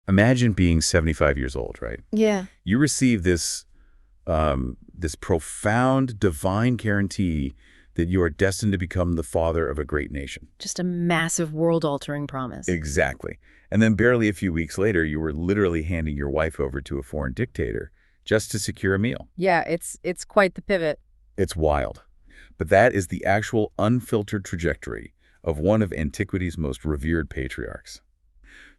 Imagine being 75 years old, right? Yeah. You receive this profound divine guarantee that you are destined to become the father of a great nation. Just a massive world-altering promise. Exactly. And then barely a few weeks later, you were literally handing your wife over to a foreign dictator just to secure a meal. Yeah, it's quite the pivot. It's wild. But that is the actual unfiltered trajectory of one of antiquity's most revered patriarchs.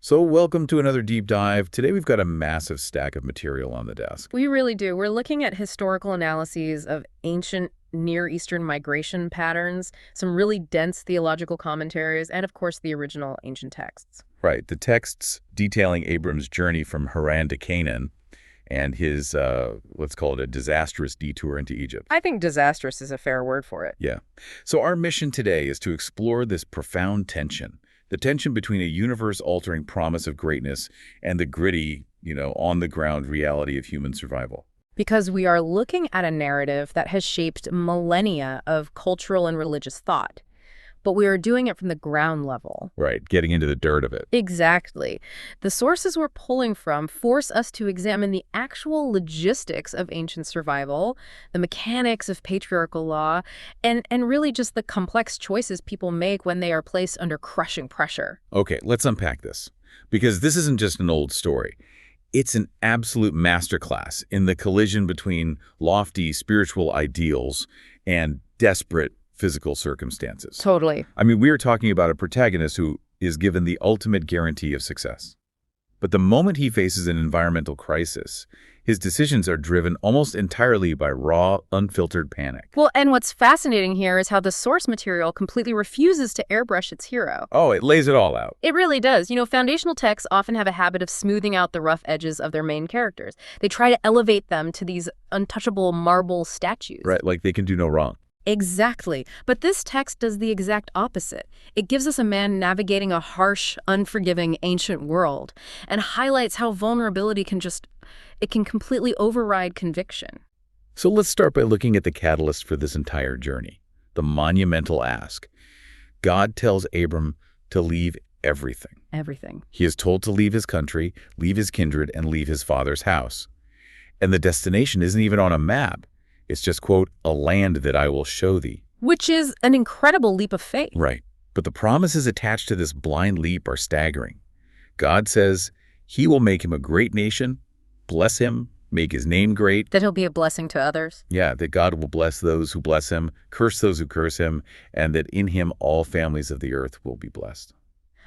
So welcome to another deep dive. Today we've got a massive stack of material on the desk. We really do. We're looking at historical analyses of ancient Near Eastern migration patterns, some really dense theological commentaries, and of course the original ancient texts. Right, the texts detailing Abram's journey from Haran to Canaan and his, let's call it a disastrous detour into Egypt. I think disastrous is a fair word for it. Yeah. So our mission today is to explore this profound tension, the tension between a universe-altering promise of greatness and the gritty, on-the-ground reality of human survival. Because we are looking at a narrative that has shaped millennia of cultural and religious thought. But we are doing it from the ground level. Right, getting into the dirt of it. Exactly. The sources we're pulling from force us to examine the actual logistics of ancient survival, the mechanics of patriarchal law, and really just the complex choices people make when they are placed under crushing pressure. Okay, let's unpack this. Because this isn't just an old story. It's an absolute masterclass in the collision between lofty spiritual ideals and desperate physical circumstances. Totally. I mean, we're talking about a protagonist who is given the ultimate guarantee of success. But the moment he faces an environmental crisis, his decisions are driven almost entirely by raw, unfiltered panic. Well, and what's fascinating here is how the source material completely refuses to airbrush its hero. Oh, it lays it all out. It really does. Foundational texts often have a habit of smoothing out the rough edges of their main characters. They try to elevate them to these untouchable marble statues. Right, like they can do no wrong. Exactly. But this text does the exact opposite. It gives us a man navigating a harsh, unforgiving, ancient world and highlights how vulnerability can completely override conviction. So let's start by looking at the catalyst for this entire journey, the monumental ask. God tells Abram to leave everything. Everything. He is told to leave his country, leave his kindred, and leave his father's house. And the destination isn't even on a map. It's just, quote, a land that I will show thee. Which is an incredible leap of faith. Right. But the promises attached to this blind leap are staggering. God says he will make him a great nation, bless him, make his name great. That he'll be a blessing to others. Yeah, that God will bless those who bless him, curse those who curse him, and that in him all families of the earth will be blessed.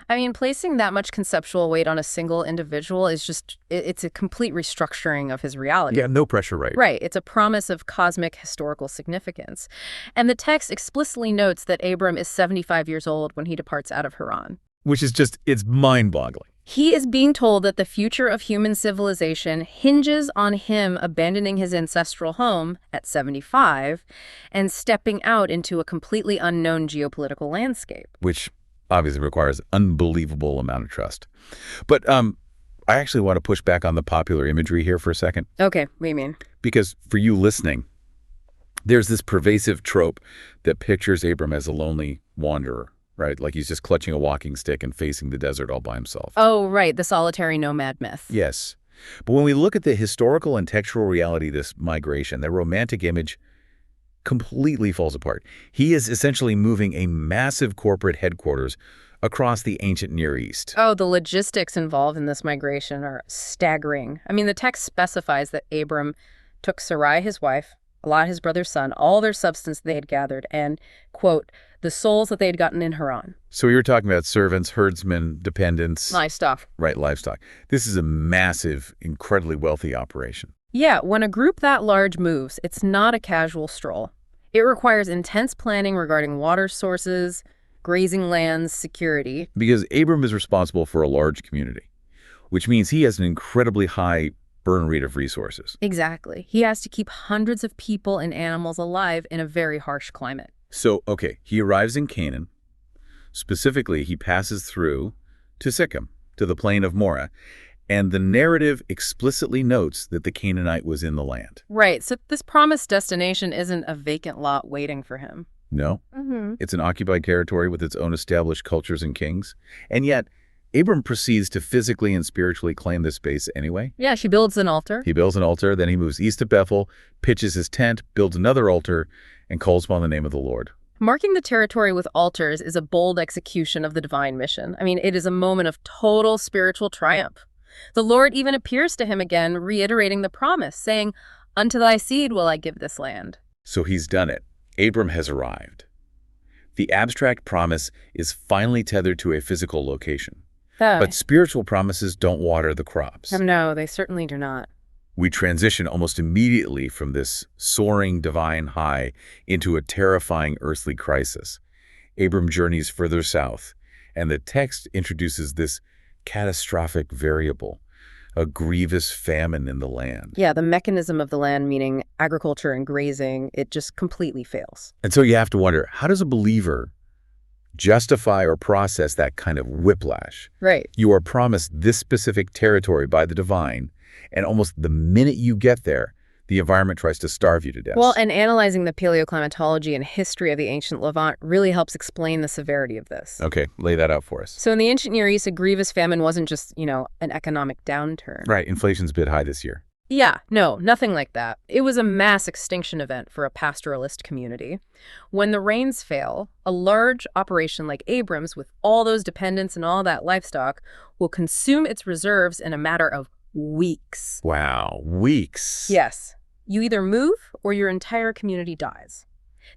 I mean, placing that much conceptual weight on a single individual is it's a complete restructuring of his reality. Yeah, no pressure, right? Right. It's a promise of cosmic historical significance. And the text explicitly notes that Abram is 75 years old when he departs out of Haran. Which is it's mind-boggling. He is being told that the future of human civilization hinges on him abandoning his ancestral home at 75 and stepping out into a completely unknown geopolitical landscape. Which obviously requires unbelievable amount of trust. But I actually want to push back on the popular imagery here for a second. Okay, what do you mean? Because for you listening, there's this pervasive trope that pictures Abram as a lonely wanderer, right? Like he's just clutching a walking stick and facing the desert all by himself. Oh, right, the solitary nomad myth. Yes. But when we look at the historical and textual reality of this migration, the romantic image completely falls apart. He is essentially moving a massive corporate headquarters across the ancient Near East. Oh, the logistics involved in this migration are staggering. I mean, the text specifies that Abram took Sarai, his wife, Lot, his brother's son, all their substance they had gathered, and, quote, the souls that they had gotten in Haran. So you're talking about servants, herdsmen, dependents. Livestock. Right, livestock. This is a massive, incredibly wealthy operation. Yeah, when a group that large moves, it's not a casual stroll. It requires intense planning regarding water sources, grazing lands, security. Because Abram is responsible for a large community, which means he has an incredibly high burn rate of resources. Exactly. He has to keep hundreds of people and animals alive in a very harsh climate. So, okay, he arrives in Canaan. Specifically, he passes through to Sikkim, to the plain of Moreh, and the narrative explicitly notes that the Canaanite was in the land. Right, so this promised destination isn't a vacant lot waiting for him. No, it's an occupied territory with its own established cultures and kings. And yet, Abram proceeds to physically and spiritually claim this space anyway. Yeah, she builds an altar. He builds an altar, then he moves east of Bethel, pitches his tent, builds another altar, and calls upon the name of the Lord. Marking the territory with altars is a bold execution of the divine mission. I mean, it is a moment of total spiritual triumph. The Lord even appears to him again, reiterating the promise, saying, "Unto thy seed will I give this land." So he's done it. Abram has arrived. The abstract promise is finally tethered to a physical location. But spiritual promises don't water the crops. No, they certainly do not. We transition almost immediately from this soaring divine high into a terrifying earthly crisis. Abram journeys further south, and the text introduces this catastrophic variable, a grievous famine in the land. Yeah, the mechanism of the land, meaning agriculture and grazing, it just completely fails. And so you have to wonder, how does a believer justify or process that kind of whiplash? Right. You are promised this specific territory by the divine, and almost the minute you get there, the environment tries to starve you to death. Well, and analyzing the paleoclimatology and history of the ancient Levant really helps explain the severity of this. Okay, lay that out for us. So in the ancient Near East, a grievous famine wasn't just, an economic downturn. Right, inflation's a bit high this year. Yeah, no, nothing like that. It was a mass extinction event for a pastoralist community. When the rains fail, a large operation like Abram's, with all those dependents and all that livestock, will consume its reserves in a matter of weeks. Wow, weeks. Yes. You either move or your entire community dies.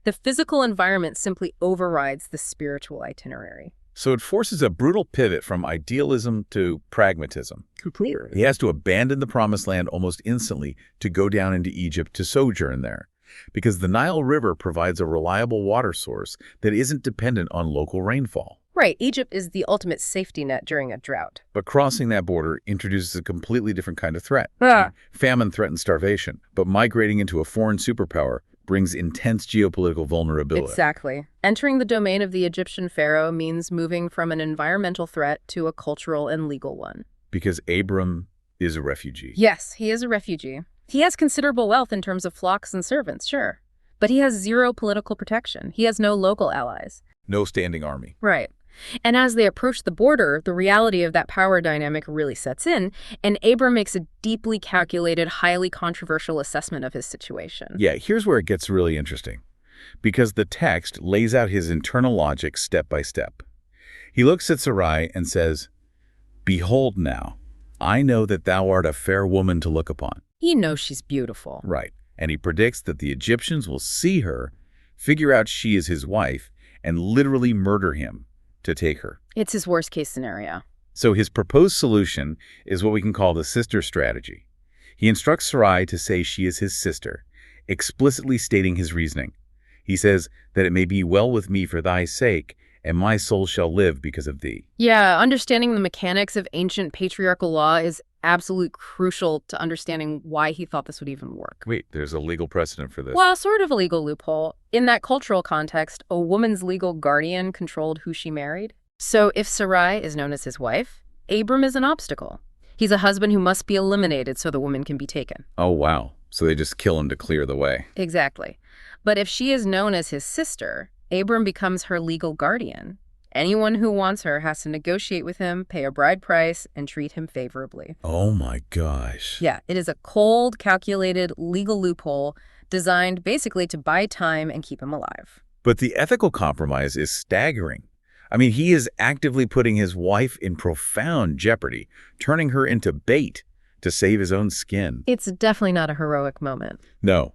The physical environment simply overrides the spiritual itinerary. So it forces a brutal pivot from idealism to pragmatism. Completely. He has to abandon the promised land almost instantly to go down into Egypt to sojourn there, because the Nile River provides a reliable water source that isn't dependent on local rainfall. Right. Egypt is the ultimate safety net during a drought. But crossing that border introduces a completely different kind of threat. Famine threatens starvation, but migrating into a foreign superpower brings intense geopolitical vulnerability. Exactly. Entering the domain of the Egyptian pharaoh means moving from an environmental threat to a cultural and legal one. Because Abram is a refugee. Yes, he is a refugee. He has considerable wealth in terms of flocks and servants, sure. But he has zero political protection. He has no local allies. No standing army. Right. And as they approach the border, the reality of that power dynamic really sets in, and Abram makes a deeply calculated, highly controversial assessment of his situation. Yeah, here's where it gets really interesting. Because the text lays out his internal logic step by step. He looks at Sarai and says, "Behold now, I know that thou art a fair woman to look upon." He knows she's beautiful. Right. And he predicts that the Egyptians will see her, figure out she is his wife, and literally murder him to take her. It's his worst case scenario. So his proposed solution is what we can call the sister strategy. He instructs Sarai to say she is his sister, explicitly stating his reasoning. He says that it may be well with me for thy sake, and my soul shall live because of thee. Yeah, understanding the mechanics of ancient patriarchal law is absolutely crucial to understanding why he thought this would even work. Wait, there's a legal precedent for this. Well, sort of a legal loophole. In that cultural context, a woman's legal guardian controlled who she married. So if Sarai is known as his wife, Abram is an obstacle. He's a husband who must be eliminated so the woman can be taken. Oh, wow. So they just kill him to clear the way. Exactly. But if she is known as his sister, Abram becomes her legal guardian. Anyone who wants her has to negotiate with him, pay a bride price, and treat him favorably. Oh my gosh. Yeah, it is a cold, calculated legal loophole designed basically to buy time and keep him alive. But the ethical compromise is staggering. I mean, he is actively putting his wife in profound jeopardy, turning her into bait to save his own skin. It's definitely not a heroic moment. No.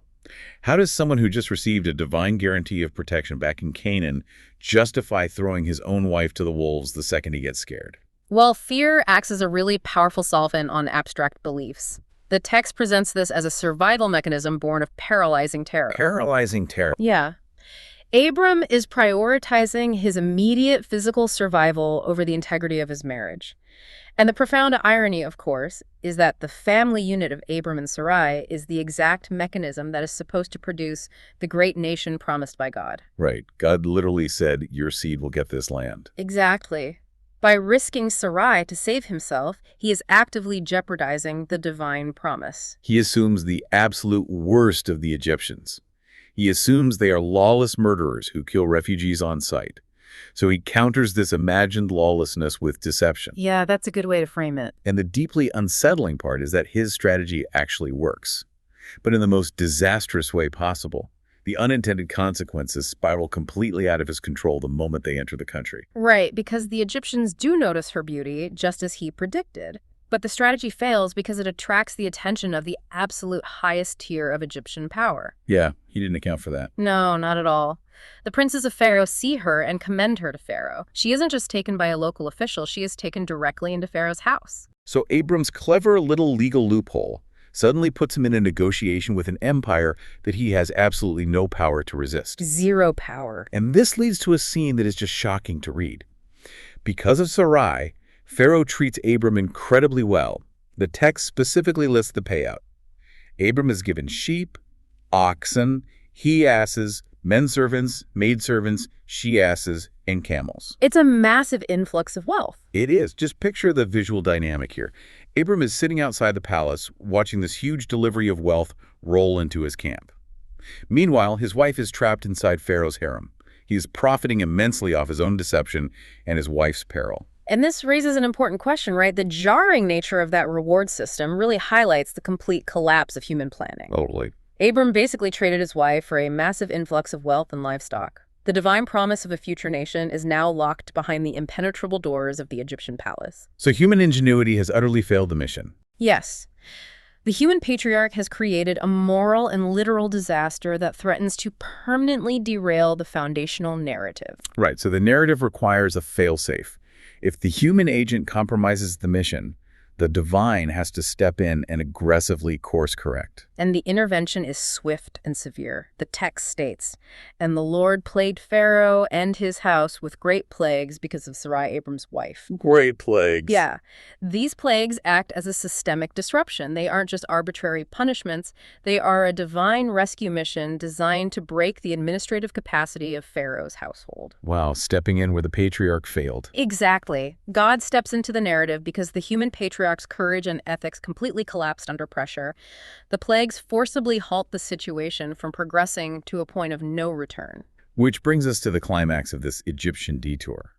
How does someone who just received a divine guarantee of protection back in Canaan justify throwing his own wife to the wolves the second he gets scared? Well, fear acts as a really powerful solvent on abstract beliefs. The text presents this as a survival mechanism born of paralyzing terror. Paralyzing terror. Yeah. Abram is prioritizing his immediate physical survival over the integrity of his marriage. And the profound irony, of course, is that the family unit of Abram and Sarai is the exact mechanism that is supposed to produce the great nation promised by God. Right. God literally said, your seed will get this land. Exactly. By risking Sarai to save himself, he is actively jeopardizing the divine promise. He assumes the absolute worst of the Egyptians. He assumes they are lawless murderers who kill refugees on sight. So he counters this imagined lawlessness with deception. Yeah, that's a good way to frame it. And the deeply unsettling part is that his strategy actually works, but in the most disastrous way possible. The unintended consequences spiral completely out of his control the moment they enter the country. Right, because the Egyptians do notice her beauty, just as he predicted. But the strategy fails because it attracts the attention of the absolute highest tier of Egyptian power. Yeah, he didn't account for that. No, not at all. The princes of Pharaoh see her and commend her to Pharaoh. She isn't just taken by a local official, she is taken directly into Pharaoh's house. So Abram's clever little legal loophole suddenly puts him in a negotiation with an empire that he has absolutely no power to resist. Zero power. And this leads to a scene that is just shocking to read. Because of Sarai, Pharaoh treats Abram incredibly well. The text specifically lists the payout. Abram is given sheep, oxen, he-asses, men-servants, maid-servants, she-asses, and camels. It's a massive influx of wealth. It is. Just picture the visual dynamic here. Abram is sitting outside the palace, watching this huge delivery of wealth roll into his camp. Meanwhile, his wife is trapped inside Pharaoh's harem. He is profiting immensely off his own deception and his wife's peril. And this raises an important question, right? The jarring nature of that reward system really highlights the complete collapse of human planning. Totally. Abram basically traded his wife for a massive influx of wealth and livestock. The divine promise of a future nation is now locked behind the impenetrable doors of the Egyptian palace. So human ingenuity has utterly failed the mission. Yes. The human patriarch has created a moral and literal disaster that threatens to permanently derail the foundational narrative. Right, so the narrative requires a failsafe. If the human agent compromises the mission, the divine has to step in and aggressively course correct. And the intervention is swift and severe. The text states, "And the Lord plagued Pharaoh and his house with great plagues because of Sarai, Abram's wife." Great plagues. Yeah. These plagues act as a systemic disruption. They aren't just arbitrary punishments. They are a divine rescue mission designed to break the administrative capacity of Pharaoh's household. Wow, stepping in where the patriarch failed. Exactly. God steps into the narrative because the human patriarch's courage and ethics completely collapsed under pressure. The plagues forcibly halt the situation from progressing to a point of no return. Which brings us to the climax of this Egyptian detour.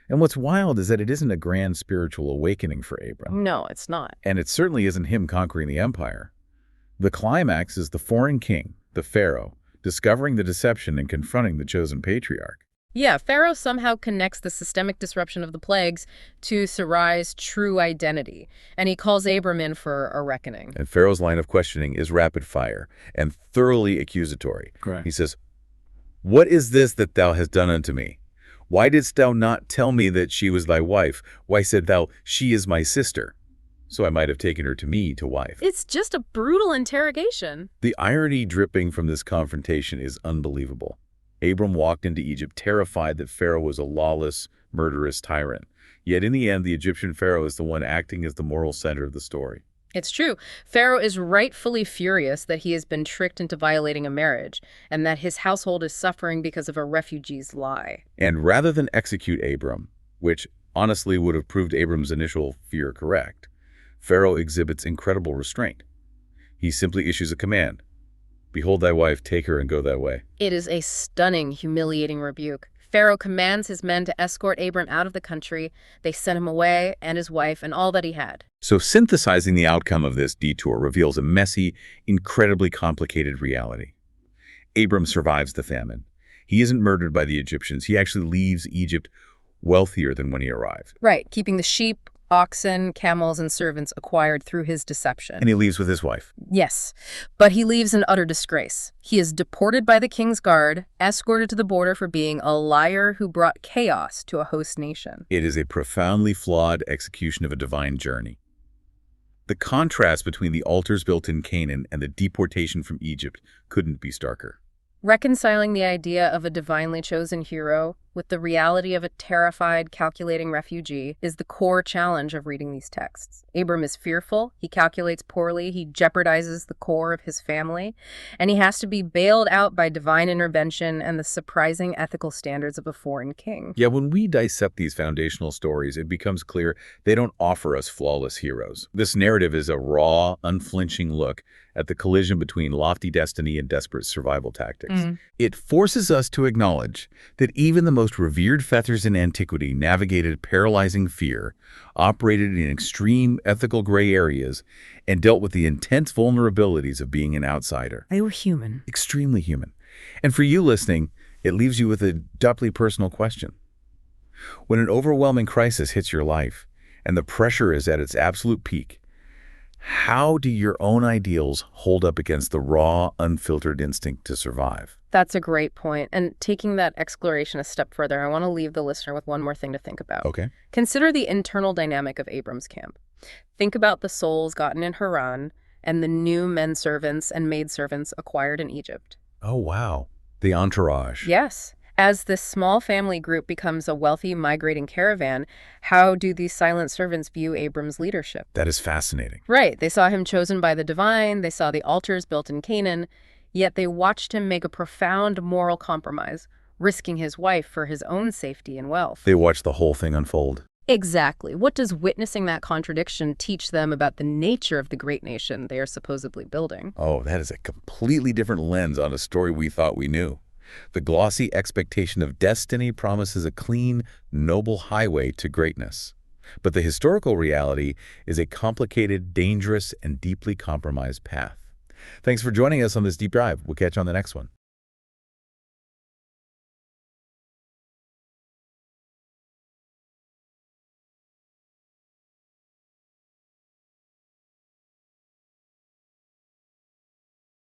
And what's wild is that it isn't a grand spiritual awakening for Abram. No, it's not. And it certainly isn't him conquering the empire. The climax is the foreign king, the Pharaoh, discovering the deception and confronting the chosen patriarch. Yeah, Pharaoh somehow connects the systemic disruption of the plagues to Sarai's true identity, and he calls Abram in for a reckoning. And Pharaoh's line of questioning is rapid fire and thoroughly accusatory. Correct. He says, "What is this that thou hast done unto me? Why didst thou not tell me that she was thy wife? Why said thou, she is my sister? So I might have taken her to me to wife." It's just a brutal interrogation. The irony dripping from this confrontation is unbelievable. Abram walked into Egypt terrified that Pharaoh was a lawless, murderous tyrant. Yet in the end, the Egyptian Pharaoh is the one acting as the moral center of the story. It's true. Pharaoh is rightfully furious that he has been tricked into violating a marriage and that his household is suffering because of a refugee's lie. And rather than execute Abram, which honestly would have proved Abram's initial fear correct, Pharaoh exhibits incredible restraint. He simply issues a command. "Behold thy wife, take her and go thy way." It is a stunning, humiliating rebuke. Pharaoh commands his men to escort Abram out of the country. They sent him away and his wife and all that he had. So synthesizing the outcome of this detour reveals a messy, incredibly complicated reality. Abram survives the famine. He isn't murdered by the Egyptians. He actually leaves Egypt wealthier than when he arrived. Right, keeping the sheep, oxen, camels, and servants acquired through his deception. And he leaves with his wife. Yes, but he leaves in utter disgrace. He is deported by the king's guard, escorted to the border for being a liar who brought chaos to a host nation. It is a profoundly flawed execution of a divine journey. The contrast between the altars built in Canaan and the deportation from Egypt couldn't be starker. Reconciling the idea of a divinely chosen hero with the reality of a terrified, calculating refugee is the core challenge of reading these texts. Abram is fearful, he calculates poorly, he jeopardizes the core of his family, and he has to be bailed out by divine intervention and the surprising ethical standards of a foreign king. Yeah, when we dissect these foundational stories, it becomes clear they don't offer us flawless heroes. This narrative is a raw, unflinching look at the collision between lofty destiny and desperate survival tactics. characteristics. It forces us to acknowledge that even the most revered fethers in antiquity navigated paralyzing fear, operated in extreme ethical gray areas, and dealt with the intense vulnerabilities of being an outsider. They were human. Extremely human. And for you listening, it leaves you with a deeply personal question. When an overwhelming crisis hits your life, and the pressure is at its absolute peak, how do your own ideals hold up against the raw, unfiltered instinct to survive? That's a great point. And taking that exploration a step further, I want to leave the listener with one more thing to think about. Okay. Consider the internal dynamic of Abram's camp. Think about the souls gotten in Haran and the new men servants and maidservants acquired in Egypt. Oh, wow. The entourage. Yes. As this small family group becomes a wealthy migrating caravan, how do these silent servants view Abram's leadership? That is fascinating. Right. They saw him chosen by the divine. They saw the altars built in Canaan. Yet they watched him make a profound moral compromise, risking his wife for his own safety and wealth. They watched the whole thing unfold. Exactly. What does witnessing that contradiction teach them about the nature of the great nation they are supposedly building? Oh, that is a completely different lens on a story we thought we knew. The glossy expectation of destiny promises a clean, noble highway to greatness. But the historical reality is a complicated, dangerous, and deeply compromised path. Thanks for joining us on this deep dive. We'll catch you on the next one.